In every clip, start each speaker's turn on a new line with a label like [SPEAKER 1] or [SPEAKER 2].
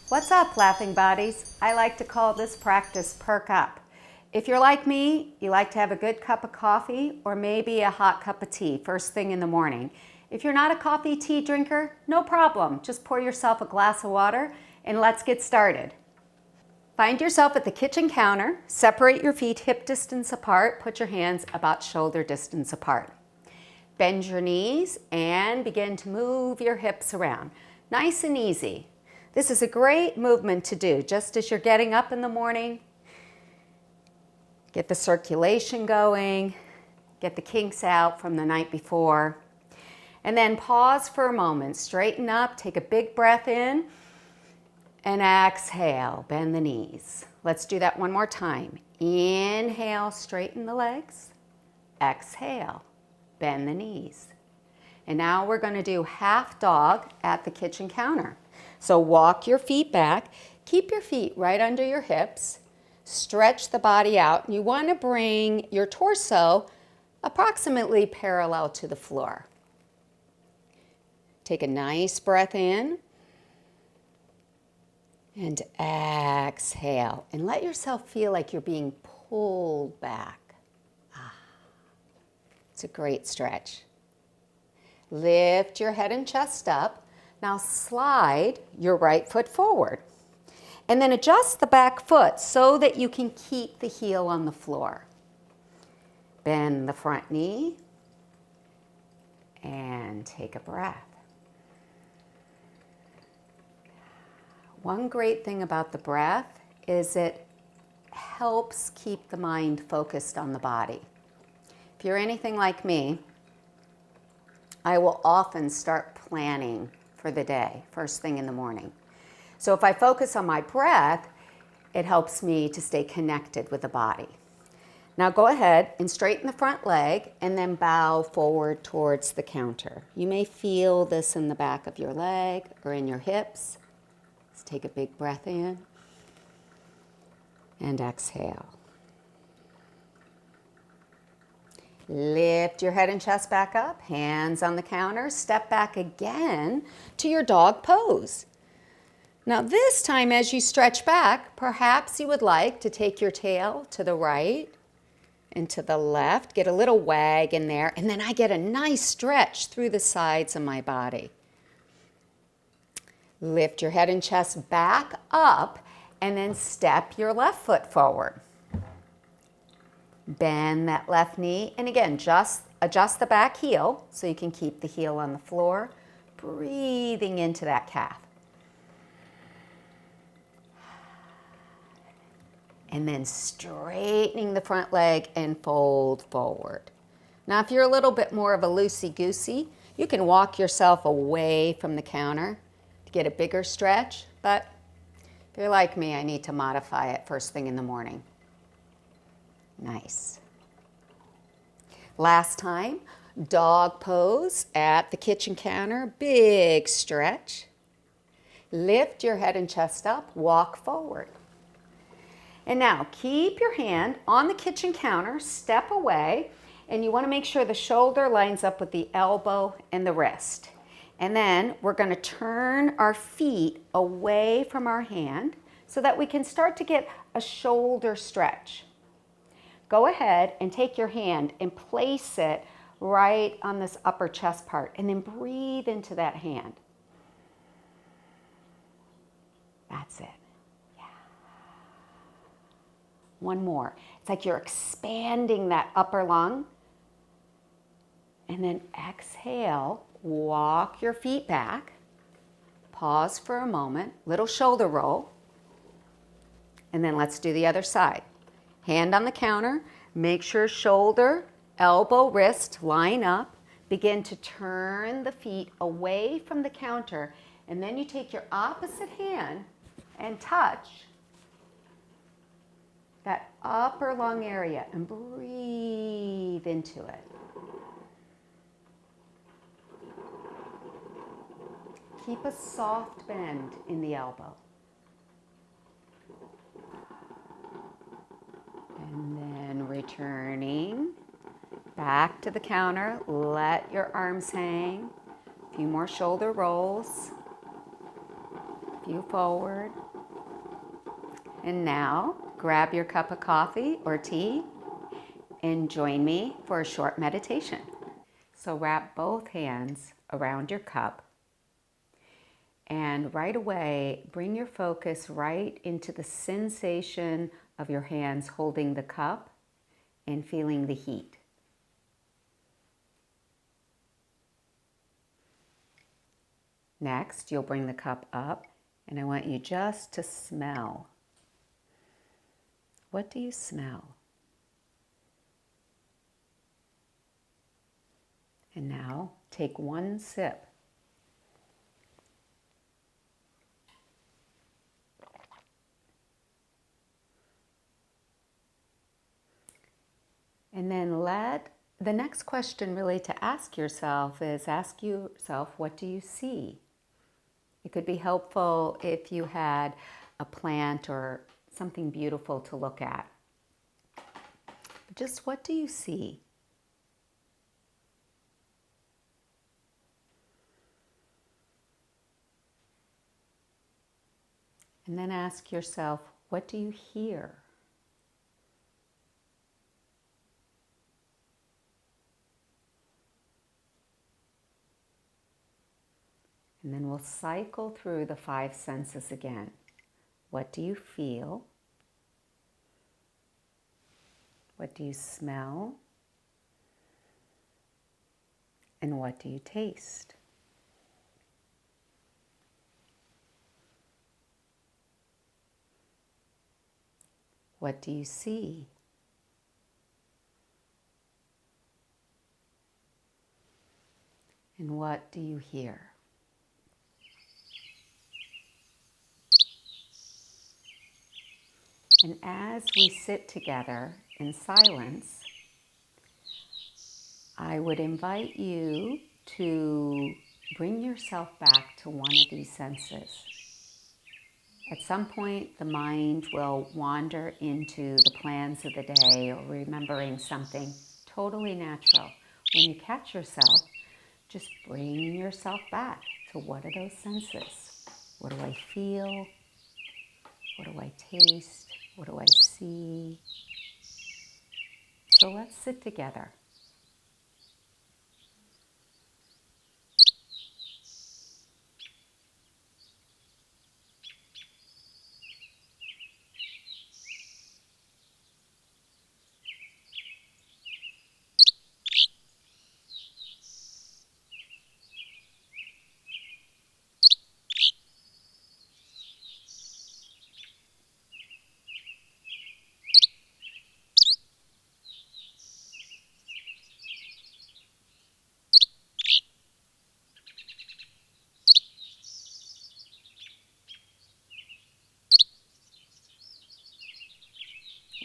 [SPEAKER 1] What's up, laughing bodies? I like to call this practice Perk Up. If you're like me, you like to have a good cup of coffee or maybe a hot cup of tea first thing in the morning. If you're not a coffee tea drinker, no problem. Just pour yourself a glass of water and let's get started. Find yourself at the kitchen counter, separate your feet hip distance apart, put your hands about shoulder distance apart. Bend your knees and begin to move your hips around. Nice and easy. This is a great movement to do just as you're getting up in the morning. Get the circulation going, get the kinks out from the night before. And then pause for a moment, straighten up, take a big breath in, and exhale, bend the knees. Let's do that one more time. Inhale, straighten the legs. Exhale, bend the knees. And now we're going to do half dog at the kitchen counter. So walk your feet back, keep your feet right under your hips, stretch the body out. You want to bring your torso approximately parallel to the floor. Take a nice breath in and exhale. And let yourself feel like you're being pulled back. It's a great stretch. Lift your head and chest up. Now slide your right foot forward. And then adjust the back foot so that you can keep the heel on the floor. Bend the front knee and take a breath. One great thing about the breath is it helps keep the mind focused on the body. If you're anything like me, I will often start planning for the day, first thing in the morning. So if I focus on my breath, it helps me to stay connected with the body. Now go ahead and straighten the front leg and then bow forward towards the counter. You may feel this in the back of your leg or in your hips. Let's take a big breath in and exhale. Lift your head and chest back up, hands on the counter, step back again to your dog pose. Now this time as you stretch back, perhaps you would like to take your tail to the right and to the left, get a little wag in there, and then I get a nice stretch through the sides of my body. Lift your head and chest back up and then step your left foot forward. Bend that left knee, and again, just adjust the back heel so you can keep the heel on the floor, breathing into that calf. And then straightening the front leg and fold forward. Now, if you're a little bit more of a loosey-goosey, you can walk yourself away from the counter to get a bigger stretch, but if you're like me, I need to modify it first thing in the morning. Nice. Last time, dog pose at the kitchen counter, big stretch. Lift your head and chest up, walk forward. And now keep your hand on the kitchen counter, step away, and you want to make sure the shoulder lines up with the elbow and the wrist. And then we're going to turn our feet away from our hand so that we can start to get a shoulder stretch. Go ahead and take your hand and place it right on this upper chest part and then breathe into that hand. That's it. Yeah. One more. It's like you're expanding that upper lung. And then exhale, walk your feet back. Pause for a moment, little shoulder roll. And then let's do the other side. Hand on the counter, make sure shoulder, elbow, wrist line up. Begin to turn the feet away from the counter, and then you take your opposite hand and touch that upper lung area and breathe into it. Keep a soft bend in the elbow. And then returning back to the counter, let your arms hang. A few more shoulder rolls. A few forward. And now grab your cup of coffee or tea and join me for a short meditation. So wrap both hands around your cup and right away bring your focus right into the sensation of your hands holding the cup and feeling the heat. Next, you'll bring the cup up and I want you just to smell. What do you smell? And now take one sip. And then the next question really to ask yourself is, what do you see? It could be helpful if you had a plant or something beautiful to look at. Just what do you see? And then ask yourself, what do you hear? And then we'll cycle through the 5 senses again. What do you feel? What do you smell? And what do you taste? What do you see? And what do you hear? And as we sit together in silence, I would invite you to bring yourself back to one of these senses. At some point, the mind will wander into the plans of the day or remembering something totally natural. When you catch yourself, just bring yourself back to what are those senses? What do I feel? What do I taste? What do I see? So let's sit together.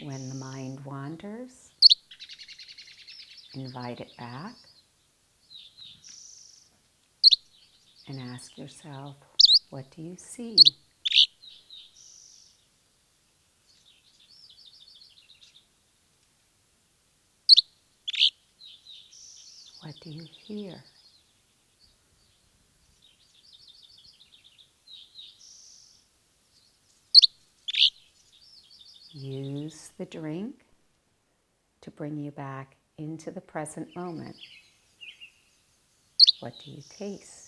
[SPEAKER 1] When the mind wanders, invite it back and ask yourself, what do you see? What do you hear? Use the drink to bring you back into the present moment. What do you taste?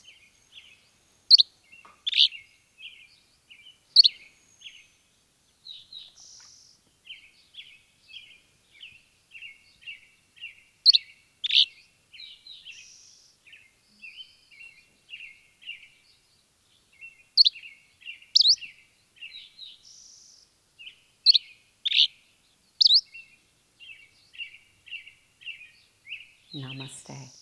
[SPEAKER 1] Namaste.